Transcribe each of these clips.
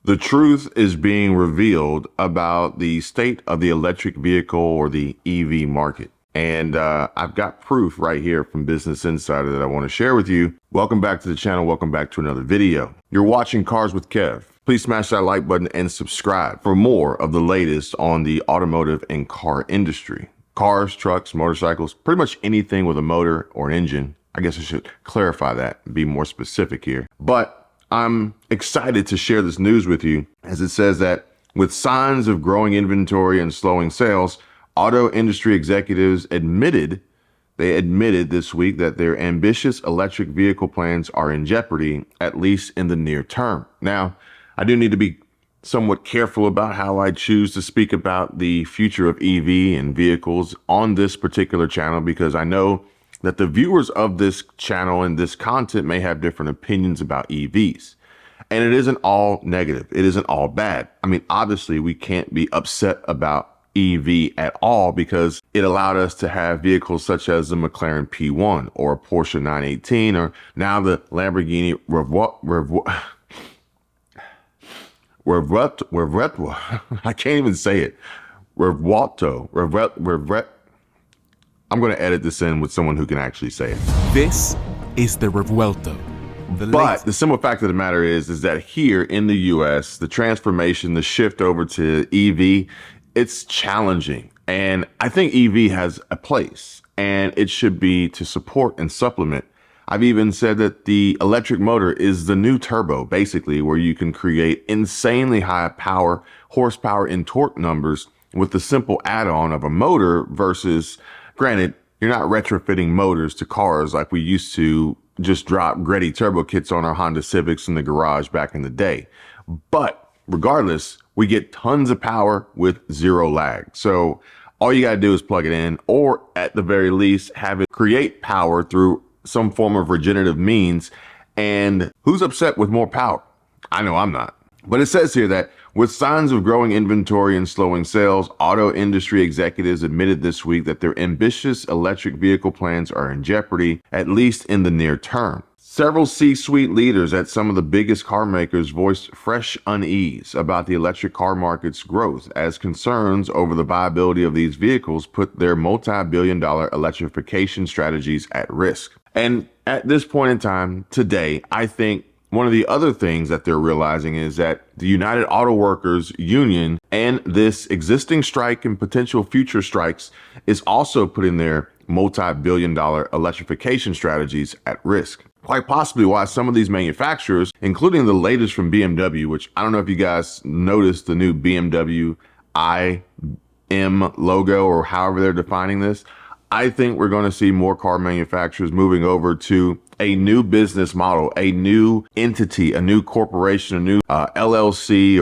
The truth is being revealed about the state of the electric vehicle or the EV market. And I've got proof right here from Business Insider that I want to share with you. Welcome back to the channel. Welcome back to another video. You're watching Cars with Kev. Please smash that like button and subscribe for more of the latest on the automotive and car industry. Cars, trucks, motorcycles, pretty much anything with a motor or an engine. I guess I should clarify that and be more specific here. But I'm excited to share this news with you, as it says that with signs of growing inventory and slowing sales, auto industry executives admitted this week that their ambitious electric vehicle plans are in jeopardy, at least in the near term. Now, I do need to be somewhat careful about how I choose to speak about the future of EV and vehicles on this particular channel, because I know that the viewers of this channel and this content may have different opinions about EVs. And it isn't all negative. It isn't all bad. I mean, obviously, we can't be upset about EV at all because it allowed us to have vehicles such as the McLaren P1 or a Porsche 918 or now the Lamborghini I can't even say it. I'm going to edit this in with someone who can actually say it. This is the Revuelto. But the simple fact of the matter is that here in the US, the transformation, the shift over to EV, it's challenging. And I think EV has a place, and it should be to support and supplement. I've even said that the electric motor is the new turbo, basically, where you can create insanely high power, horsepower, and torque numbers with the simple add-on of a motor versus, granted, you're not retrofitting motors to cars like we used to just drop Gretty turbo kits on our Honda Civics in the garage back in the day. But regardless, we get tons of power with zero lag. So all you got to do is plug it in, or at the very least, have it create power through some form of regenerative means. And who's upset with more power? I know I'm not. But it says here that with signs of growing inventory and slowing sales, auto industry executives admitted this week that their ambitious electric vehicle plans are in jeopardy, at least in the near term. Several C-suite leaders at some of the biggest car makers voiced fresh unease about the electric car market's growth, as concerns over the viability of these vehicles put their multi-billion-dollar electrification strategies at risk. And at this point in time, today, I think one of the other things that they're realizing is that the United Auto Workers Union and this existing strike and potential future strikes is also putting their multi-billion-dollar electrification strategies at risk. Quite possibly why some of these manufacturers, including the latest from BMW, which I don't know if you guys noticed the new BMW IM logo or however they're defining this. I think we're going to see more car manufacturers moving over to a new business model, a new entity, a new corporation, a new LLC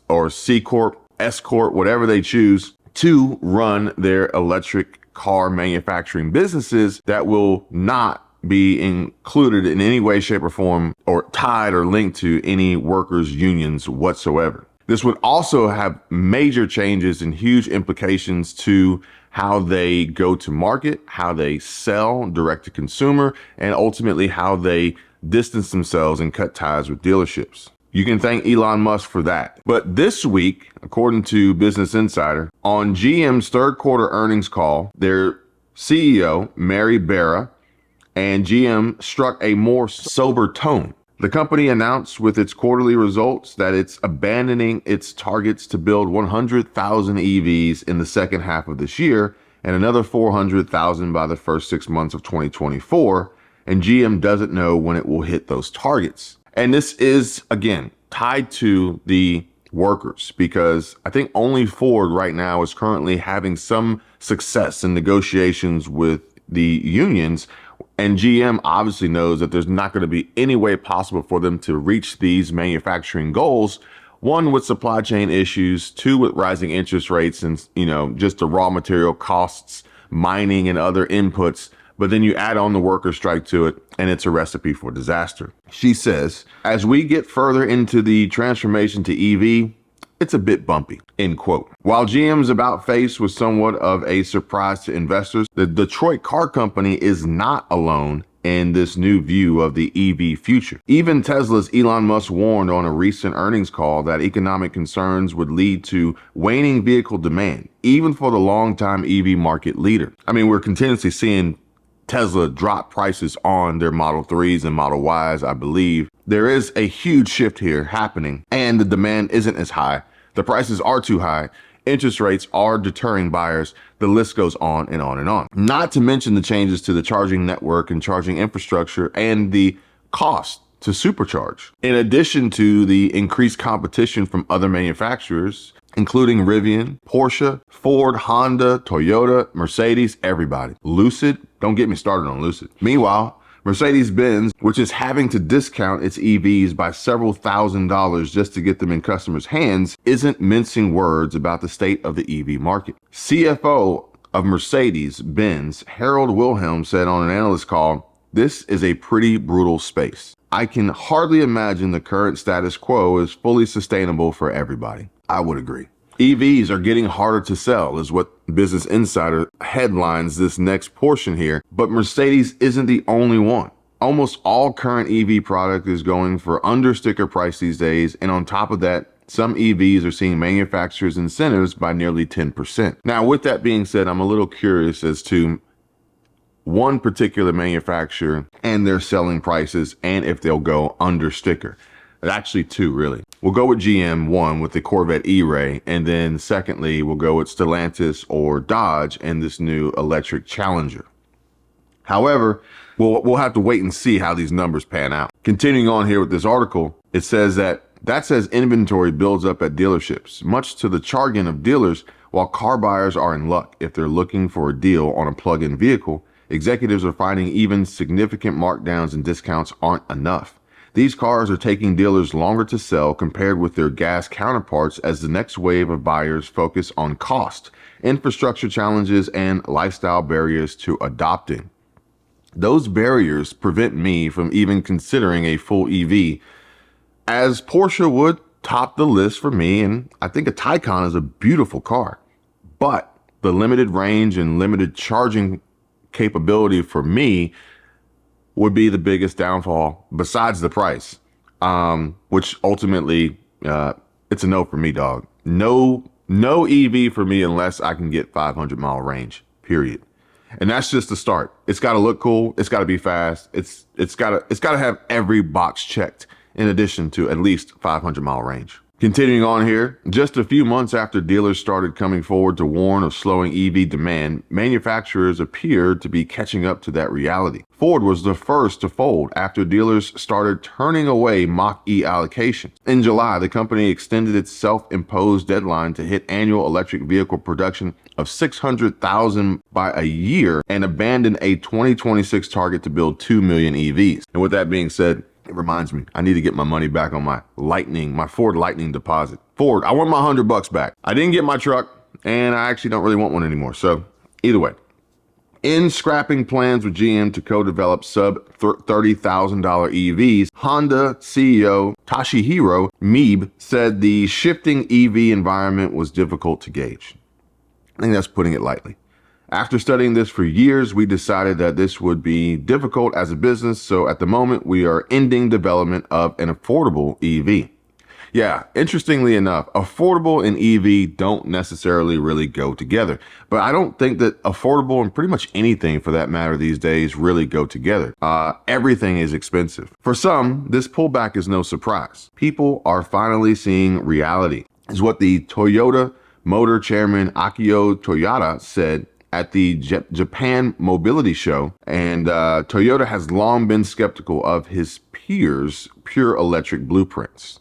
or C Corp, S Corp, whatever they choose to run their electric car manufacturing businesses that will not be included in any way, shape, or form or tied or linked to any workers' unions whatsoever. This would also have major changes and huge implications to how they go to market, how they sell direct to consumer, and ultimately how they distance themselves and cut ties with dealerships. You can thank Elon Musk for that. But this week, according to Business Insider, on GM's third quarter earnings call, their CEO, Mary Barra, and GM struck a more sober tone. The company announced with its quarterly results that it's abandoning its targets to build 100,000 EVs in the second half of this year and another 400,000 by the first 6 months of 2024. And GM doesn't know when it will hit those targets. And this is, again, tied to the workers, because I think only Ford right now is currently having some success in negotiations with the unions. And GM obviously knows that there's not going to be any way possible for them to reach these manufacturing goals. One, with supply chain issues, two, with rising interest rates and, just the raw material costs, mining and other inputs. But then you add on the worker strike to it, and it's a recipe for disaster. She says, as we get further into the transformation to EV, it's a bit bumpy, end quote. While GM's about face was somewhat of a surprise to investors, the Detroit car company is not alone in this new view of the EV future. Even Tesla's Elon Musk warned on a recent earnings call that economic concerns would lead to waning vehicle demand, even for the longtime EV market leader. I mean, we're continuously seeing Tesla drop prices on their Model 3s and Model Ys, I believe. There is a huge shift here happening, and the demand isn't as high. The prices are too high. Interest rates are deterring buyers. The list goes on and on and on. Not to mention the changes to the charging network and charging infrastructure and the cost to supercharge. In addition to the increased competition from other manufacturers, including Rivian, Porsche, Ford, Honda, Toyota, Mercedes, everybody. Lucid, don't get me started on Lucid. Meanwhile, Mercedes-Benz, which is having to discount its EVs by several $1,000s just to get them in customers' hands, isn't mincing words about the state of the EV market. CFO of Mercedes-Benz, Harold Wilhelm, said on an analyst call, "This is a pretty brutal space. I can hardly imagine the current status quo is fully sustainable for everybody." I would agree. EVs are getting harder to sell is what Business Insider headlines this next portion here, but Mercedes isn't the only one. Almost all current EV product is going for under sticker price these days, and on top of that, some EVs are seeing manufacturers' incentives by nearly 10%. Now, with that being said, I'm a little curious as to one particular manufacturer and their selling prices and if they'll go under sticker. Actually, two, really. We'll go with GM, one, with the Corvette E-Ray, and then secondly, we'll go with Stellantis or Dodge and this new electric Challenger. However, we'll have to wait and see how these numbers pan out. Continuing on here with this article, it says that as inventory builds up at dealerships, much to the chagrin of dealers, while car buyers are in luck if they're looking for a deal on a plug-in vehicle, executives are finding even significant markdowns and discounts aren't enough. These cars are taking dealers longer to sell compared with their gas counterparts as the next wave of buyers focus on cost, infrastructure challenges, and lifestyle barriers to adopting. Those barriers prevent me from even considering a full EV, as Porsche would top the list for me, and I think a Taycan is a beautiful car. But the limited range and limited charging capability for me would be the biggest downfall besides the price, which ultimately, it's a no for me, dog. No EV for me unless I can get 500-mile range, period. And that's just the start. It's got to look cool. It's got to be fast. It's got to have every box checked in addition to at least 500-mile range. Continuing on here, just a few months after dealers started coming forward to warn of slowing EV demand, manufacturers appeared to be catching up to that reality. Ford was the first to fold after dealers started turning away Mach-E allocations. In July, the company extended its self-imposed deadline to hit annual electric vehicle production of 600,000 by a year and abandoned a 2026 target to build 2 million EVs. And with that being said, it reminds me, I need to get my money back on my Ford Lightning deposit. Ford, I want my $100 back. I didn't get my truck, and I actually don't really want one anymore. So either way, in scrapping plans with GM to co-develop sub $30,000 EVs, Honda CEO Toshihiro Mibe said the shifting EV environment was difficult to gauge. I think that's putting it lightly. After studying this for years, we decided that this would be difficult as a business, so at the moment, we are ending development of an affordable EV. Yeah, interestingly enough, affordable and EV don't necessarily really go together, but I don't think that affordable and pretty much anything for that matter these days really go together. Everything is expensive. For some, this pullback is no surprise. People are finally seeing reality, is what the Toyota Motor chairman Akio Toyoda said at the Japan Mobility Show, and Toyota has long been skeptical of his peers' pure electric blueprints.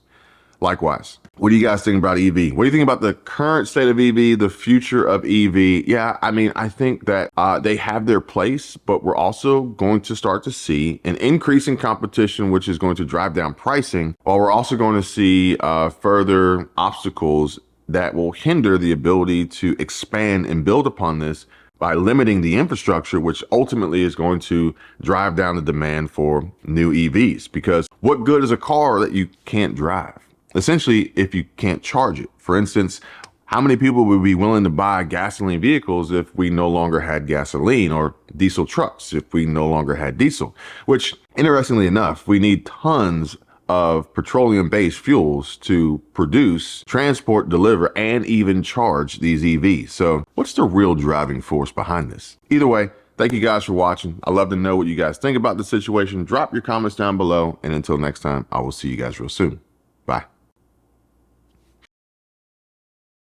Likewise, what do you guys think about EV? What do you think about the current state of EV, the future of EV? Yeah, I mean, I think that they have their place, but we're also going to start to see an increase in competition, which is going to drive down pricing, while we're also going to see further obstacles that will hinder the ability to expand and build upon this by limiting the infrastructure, which ultimately is going to drive down the demand for new EVs. Because what good is a car that you can't drive? Essentially, if you can't charge it. For instance, How many people would be willing to buy gasoline vehicles if we no longer had gasoline, or diesel trucks if we no longer had diesel? Which, interestingly enough, we need tons of petroleum-based fuels to produce, transport, deliver, and even charge these EVs. So what's the real driving force behind this? Either way, thank you guys for watching. I'd love to know what you guys think about the situation. Drop your comments down below. And until next time, I will see you guys real soon.